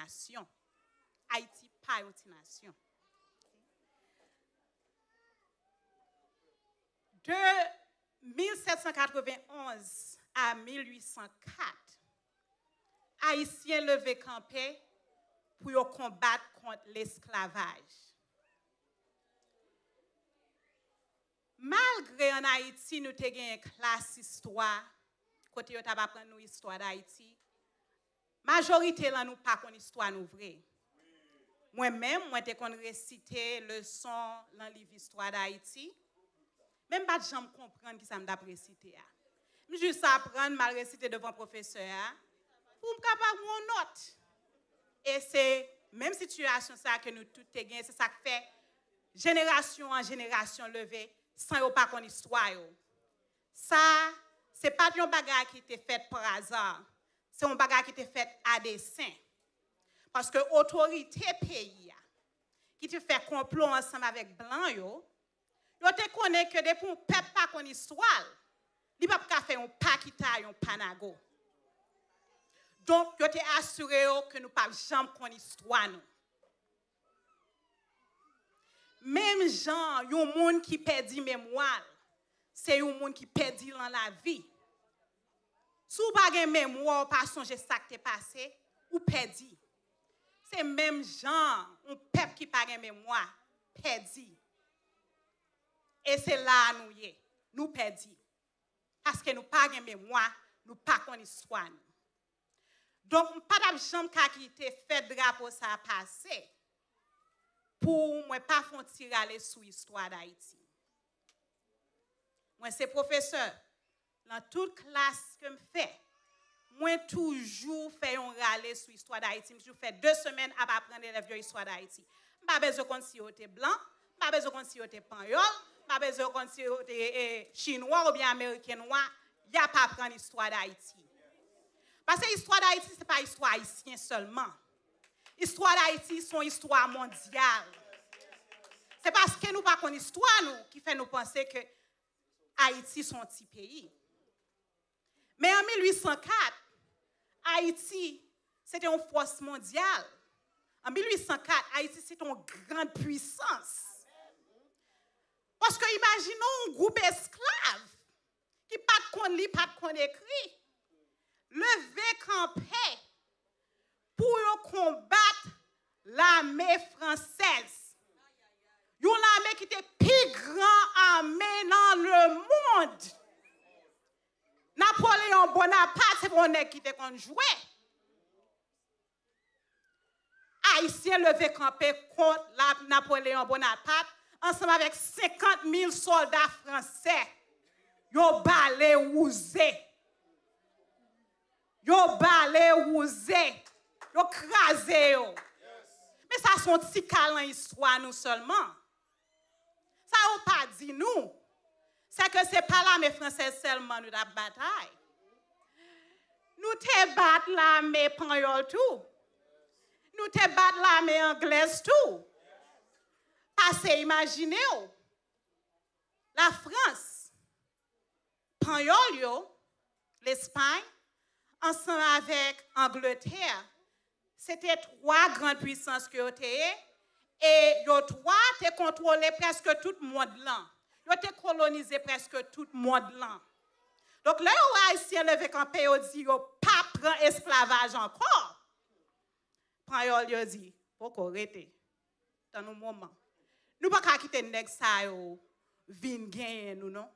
nation. Haïti pas une nation. De 1791 à 1804, Haïtiens levé campé pour combattre contre l'esclavage. Malgré en Haïti, nous avons une classe histoire, côté nous avons appris nous histoire d'Haïti, majorité là nous pas connaît histoire nous vrai. Moi-même, moi t'ai réciter leçon dans livre histoire d'Haïti. Même pas de gens comprendre qui ça m'a réciter. Je juste apprendre mal réciter devant professeur pour me capable mon note. Et c'est même situation ça que nous tous te gain, c'est ça qui fait génération en génération lever sans yo pas connaître histoire yo. Ça c'est pas un bagage qui était fait par hasard. C'est un bagage qui était fait à dessein. Parce que autorité pays qui te fait complot ensemble avec blanc yo te connaît que depuis un peuple pas connaît histoire, il pas ka faire un pakita un panago. Donc yo te assuré que nous pas jamais connaît histoire nous. Même gens, yon monde qui perdit mémoire, c'est un monde qui perdit dans la vie. Si vous pas gen mémoire, pas songer ça qui t'est passé, ou perdu. C'est même gens, un peuple qui pas gen mémoire, perdu. Et c'est là nous perdons. Parce que nous pas gen mémoire, nous pas connaît histoire. Donc pas de jambe qui te fait drapeau ça passé. Pour moi pas font tirer aller sur l'histoire d'Haïti. Moi c'est professeur dans toute classe que me fait. Moi toujours fait un râler sur l'histoire d'Haïti. Je fais 2 semaines à apprendre l'histoire d'Haïti. Pas besoin qu'on si yote blanc, pas besoin qu'on si yote panyol, pas besoin qu'on si yote chinois ou bien américain noir, y a pas apprendre l'histoire d'Haïti. Parce que l'histoire d'Haïti c'est pas histoire haïtienne seulement. L'histoire d'Haïti c'est une histoire mondiale. C'est parce que nous pas connaissons l'histoire nous qui fait nous penser que Haïti est un petit pays. Mais en 1804, Haïti c'était une force mondiale. En 1804, Haïti c'est une grande puissance. Parce que imaginons un groupe esclave qui pas de qu'on lit, pas de qu'on écrit, levé campé pour combattre l'armée française. Une armée qui était plus grande armée dans le monde. Napoléon Bonaparte, c'est un qui était qu'on jouait. Haïtiens levé campé contre Napoléon Bonaparte ensemble avec 50 000 soldats français. Yo balé ouzé. Yo balé ouzé. Yo crasé yo. Mais ça sont petit câlin histoire nous seulement. Ça ou pas dit nous. C'est que c'est pas l'armée française seulement nous la bataille. Nous te battre l'armée panyol tout. Nous te battre l'armée anglaise tout. Parce que imaginez la France, panyol yo, l'Espagne, ensemble avec Angleterre, c'était 3 grandes puissances que étaient et yo 3 te contrôlé presque tout le monde là. Yo te colonisé presque tout le monde là. Donc là où haïtien levé campé yo dit yo pas prend esclavage encore. Panyol yo dit faut arrêter dans nos moments. Nous pas ka quitter nèg ça yo vinn gagner nous non.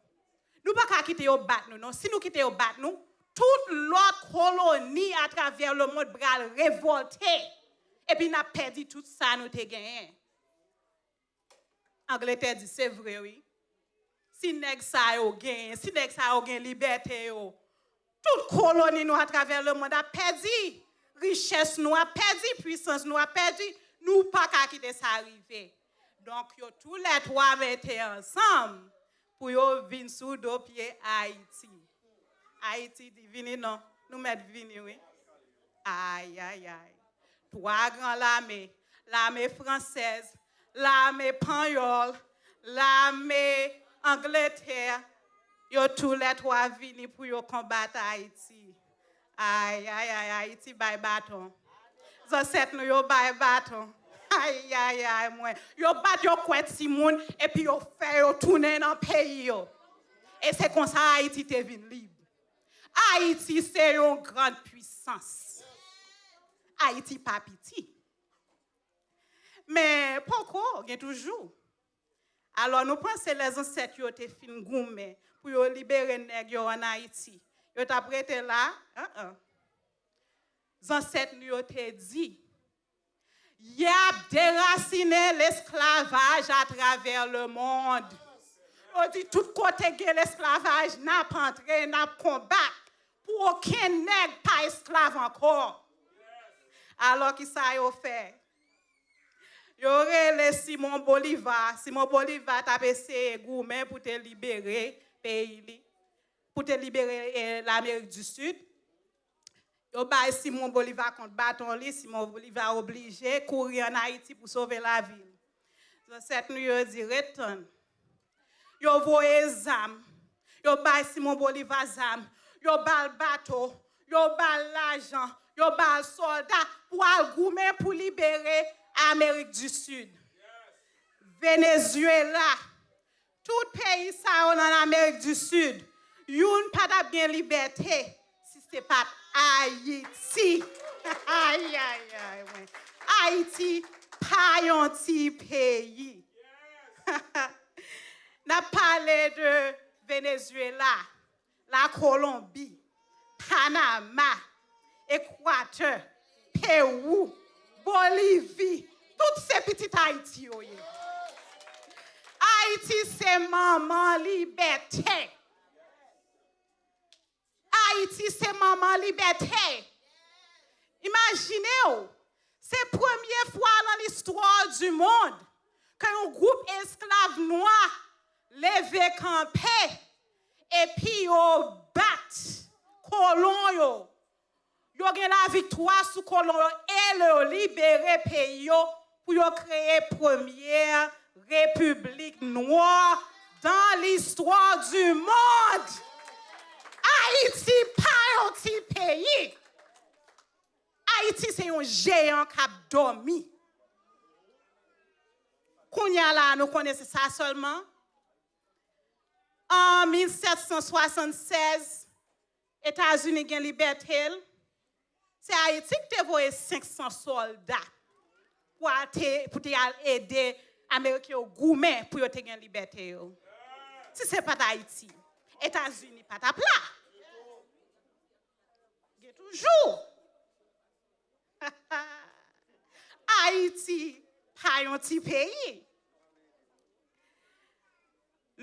Nous pas ka quitter yo battre nous non. Si nous quitter yo battre nous, toute l'autre colonie à travers le monde bral révolter et puis n'a perdu tout ça nous te gagné. Angleterre dit c'est vrai oui. Si nèg ça yo gagne, si nèg ça yo gagne liberté yo, toute colonie nous à travers le monde a perdu richesse nous a perdu puissance nous a perdu, nous pas qu'à quitter ça arriver. Donc yo tous les 3 mettez ensemble pour yo venir sous deux pieds Haïti. Haïti dit vini non, nous mettre vini oui. Aïe aïe aïe. 3 grands l'armée française, l'armée panyol, l'armée Angleterre, yo tous les 3 vini pour yo combattre Haïti. Aïe aïe aïe Haïti by bâton. ancêtres nous yo bay bâton. Aïe aïe aïe moi. Yo bat yo kwet si moun et puis yo fait yo tourner dans pays yo. Et c'est comme ça Haïti te vin libre. Haïti c'est une grande puissance. Haïti pas petit. Mais pourquoi il y a toujours. Alors nous pensons les ancêtres yo te fin goumé pour yo libérer nèg yo en Haïti. Yo t'a prêté là, Les ancêtres yo te dit y a déraciné l'esclavage à travers le monde. On dit tout côté que l'esclavage n'a pas entré, n'a pas combattu pour aucun nègre pas esclave encore. Alors qui ça yo fait? Yo relé Simon Bolivar t'a essayé gourmet pour te libérer pays pour te libérer l'Amérique du Sud. Yo bay Simon Bolivar contre bâton li, Simon Bolivar obligé courir en Haïti pour sauver la ville. Donc cette nuit yo dit retourne. Yo voye zam. Yo bay Simon Bolivar zam. Yo bal bateau, yo bal l'argent, yo bal soldat pour al goumen pour libérer Amérique du Sud. Venezuela, tout pays ça en Amérique du Sud, yon pas bien liberté si c'est pas Haïti. Aïe aïe aïe. Haïti pas un petit pays. N'a parlé de Venezuela, la Colombie, Panama, Équateur, Pérou, Bolivie, toutes ces petites Haïti. Haïti, c'est maman liberté. Haïti, c'est maman liberté. Imaginez, c'est la première fois dans l'histoire du monde qu'un groupe esclave noir levé campé et puis yo bat colon yo. Yo gen la victoire sous colon et le libérer pays yo pour yo créer première république noire dans l'histoire du monde. Haïti pas un petit pays. Haïti c'est un géant qui a dormi. Kounya la nous connaissons ça seulement. En 1776, États-Unis ont liberté. C'est Haïti qui a envoyé 500 soldats pour aider les Américains au gourmet pour avoir la liberté. Si ce n'est pas Haïti, États-Unis pas ta plat. Il y a toujours. Haïti, pas un petit pays.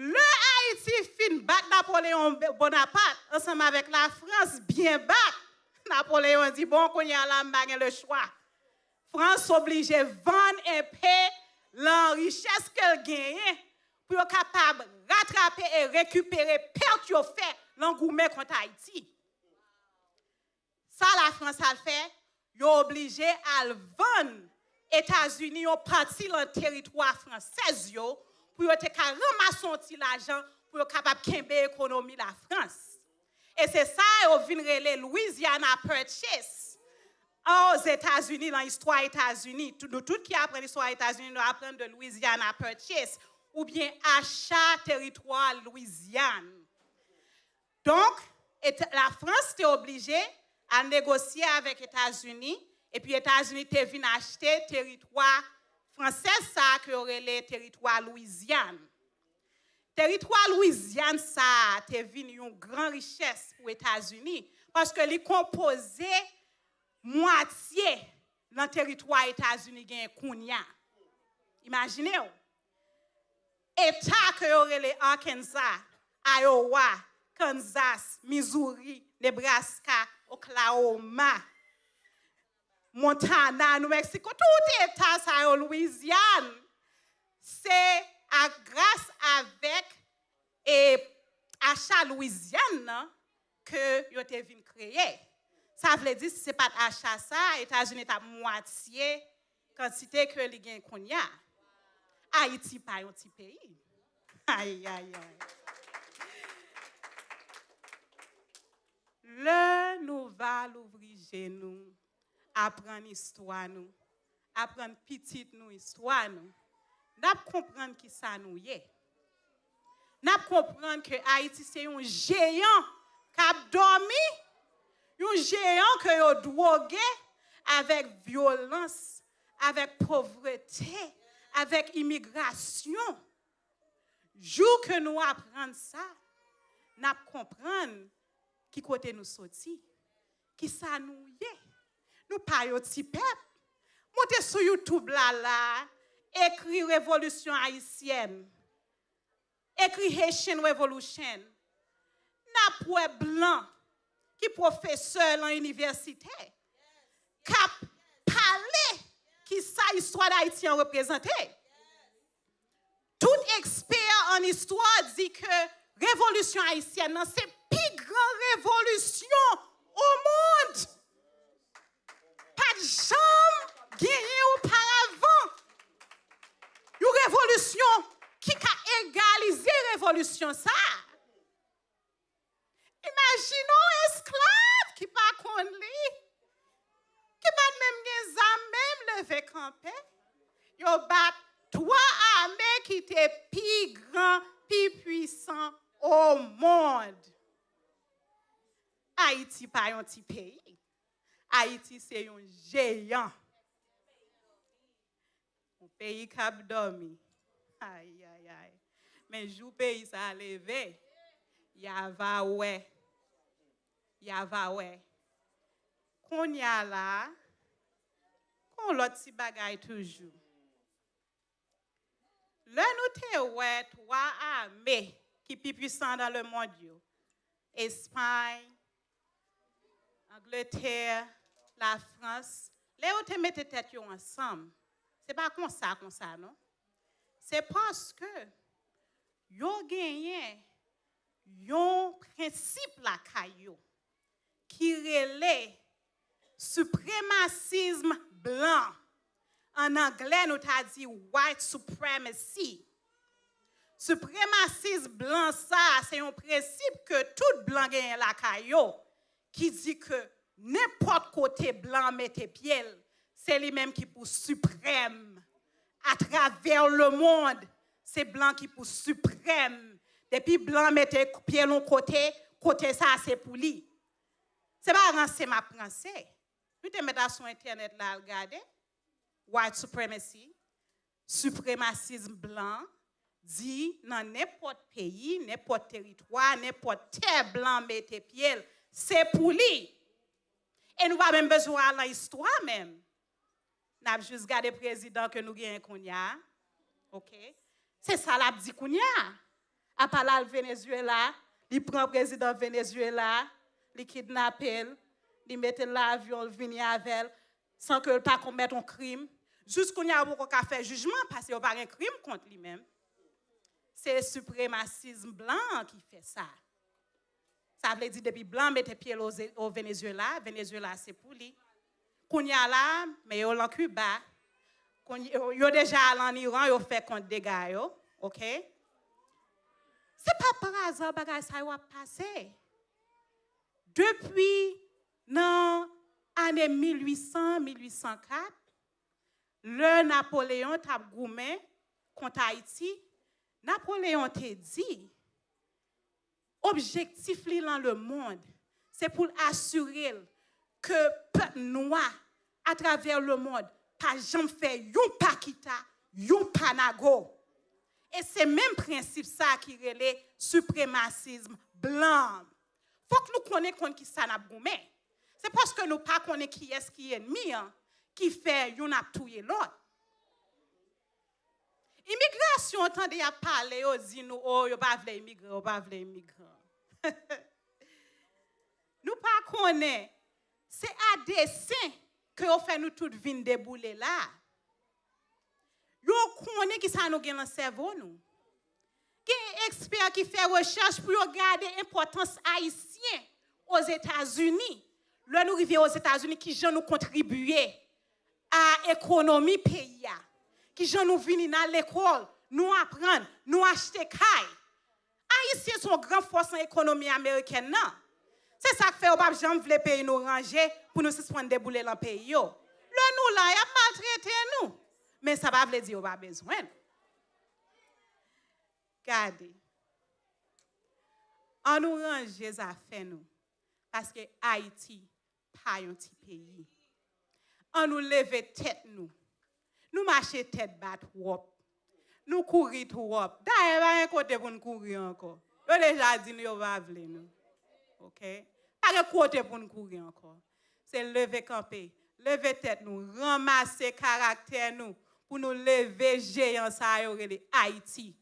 Le Haïti fin bat Napoléon Bonaparte ensemble avec la France bien bat. Napoléon dit bon qu'on y a là le choix. France obligée vendre un peu la richesse qu'elle gagne pour être capable de rattraper et récupérer perte qu'elle fait l'engouement contre Haïti. Ça la France a fait, elle obligé à vendre États-Unis ont parti dans le territoire français pour être capable de ramasser l'argent pour être capable de kembe l'économie de la France. Et c'est ça qu'on vient de Louisiana Purchase aux États-Unis, dans l'histoire des États-Unis. Tout qui apprend l'histoire des États-Unis, nous apprenons de Louisiana Purchase ou bien achat territoire Louisiane. Donc, la France était obligée à négocier avec les États-Unis et puis les États-Unis étaient venus acheter territoire français, ça qui aurait le territoire Louisiane. Territoire Louisiane, ça a été une grande richesse pour les États-Unis parce que les composés moitié dans le territoire États-Unis gagne Kounia. Imaginez. État que aurait les Arkansas, Iowa, Kansas, Missouri, Nebraska, Oklahoma, Montana, New Mexico, tout État ça Louisiane. C'est grâce avec achat Louisiane que yo te vinn créer. Ça veut dire si c'est pas achat ça, États-Unis ta moitié quantité que li gen konya. Haïti pas un petit pays. Aïe aïe aïe. Le nous va l'ouvrir genou apprendre histoire nous, apprendre petite nous histoire nous, n'a comprendre qui ça nous y est. N'a comprendre que Haïti c'est un géant qui a dormi, un géant qui a drogué avec violence, avec pauvreté, avec immigration. Jour que nous apprenons ça, nous comprenons qui côté nous sorti, qui ça nous y est. Nous pas yo ti peuple. Montez sur YouTube là, écrit révolution haïtienne. Écrit Haitian Revolution. N'a pas blanc qui professeur à l'université. Cap parler qui ça histoire d'Haïti représenté. Tout expert en histoire dit que révolution haïtienne c'est la plus grande révolution au monde. Pas de jambe gagné auparavant. Une révolution qui a égalisé la révolution ça. Imaginons esclave qui pas qu'on li, qui pas même des armes même levé campé. Yo bat trois armées qui étaient plus grands, plus puissants au monde. Haïti pas un petit pays. Haïti c'est un géant. Un pays qui a dormi. Aïe, aïe, aïe. Mais jou pays ça a levé. Ya va ouais. Ya va ouais. Qu'on y a là, qu'on l'autre si bagay toujours. Là nous te ouais trois armées qui plus puissants dans le monde yo. Espagne, Angleterre, la France. Là où te mette tête yo ensemble. C'est pas comme ça non? C'est parce que yo gagné yon principe la kayo qui relève suprémacisme blanc. En anglais, nous t'a dit white supremacy. Suprémacisme blanc, ça, c'est un principe que tout blanc gagne la kayo qui dit que n'importe côté blanc mette pied, c'est lui-même qui pour suprême. À travers le monde, c'est blanc qui pour suprême. Depuis blanc mette pied l'on côté ça c'est pour lui. C'est pas rancé ma français. Nous te mettre sur internet là regarder white supremacy, suprémacisme blanc dit dans n'importe pays, n'importe territoire, n'importe terre blanc mette pied, c'est pour lui. Et nous pas même besoin dans l'histoire même. N'a juste gardé président que nous gagnons kounya. OK? C'est ça l'a dit kounya. A parler le Venezuela, il prend président Venezuela, il kidnappe, il met l'avion, il vient avec sans que pas commettre un crime. Juste kounya beaucoup qu'a fait jugement parce qu'il n'y a pas un crime contre lui-même. C'est le suprémacisme blanc qui fait ça. Ça veut dire depuis blanc mette pied au Venezuela, Venezuela c'est pour lui. Kounya là, mais yo en Cuba, yo déjà en Iran, yo fait contre dégâts yo, OK? C'est pas par hasard bagay ça va passer. Depuis dans année 1800-1804, le Napoléon t'a goumé contre Haïti, Napoléon t'a dit objectif li dans le monde, c'est pour assurer que peuple noir à travers le monde pas jamais fait yon pakita, yon panago. Et c'est même principe ça qui relève suprémacisme blanc. Faut que nous connaissions qui ça n'a goumé. C'est parce que nous pas connaissons qui est ennemi qui fait yon a touyer l'autre. Immigration entendez à parler aux dit nous oh yo pas vle immigrer, yo pas vle immigrer. Nous pas connaît. C'est à dessein que on fait nous toutes vinn débouler là. Yo connaît qui ça nous gagne dans cerveau nous. Gen expert qui fait recherche pour regarder l'importance haïtien aux États-Unis. Là nous arrivons aux États-Unis qui gens nous contribuer à l'économie pays qui gens nous venir dans l'école, nous apprendre, nous acheter caille. Haïtien sont grand force en économie américaine non. C'est ça que fait au pape Jean veut pays nous ranger pour nous suspendre des boulets dans le pays. Le nous là, il a maltraité nous. Mais ça va veut dire qu'on pas besoin. Regardez. On nous range les affaires nous. Parce que Haïti pas un petit pays. On nous lève tête nous. Nous marcher tête bat wop. Nous courir trop wop. D'ailleurs, un côté pour nous courir encore. Yo déjà dit nous va vle nous. OK? Pas de côté pour nous courir encore. C'est lever camper, lever tête nous, ramasser caractère nous pour nous lever géant ça yo Haïti.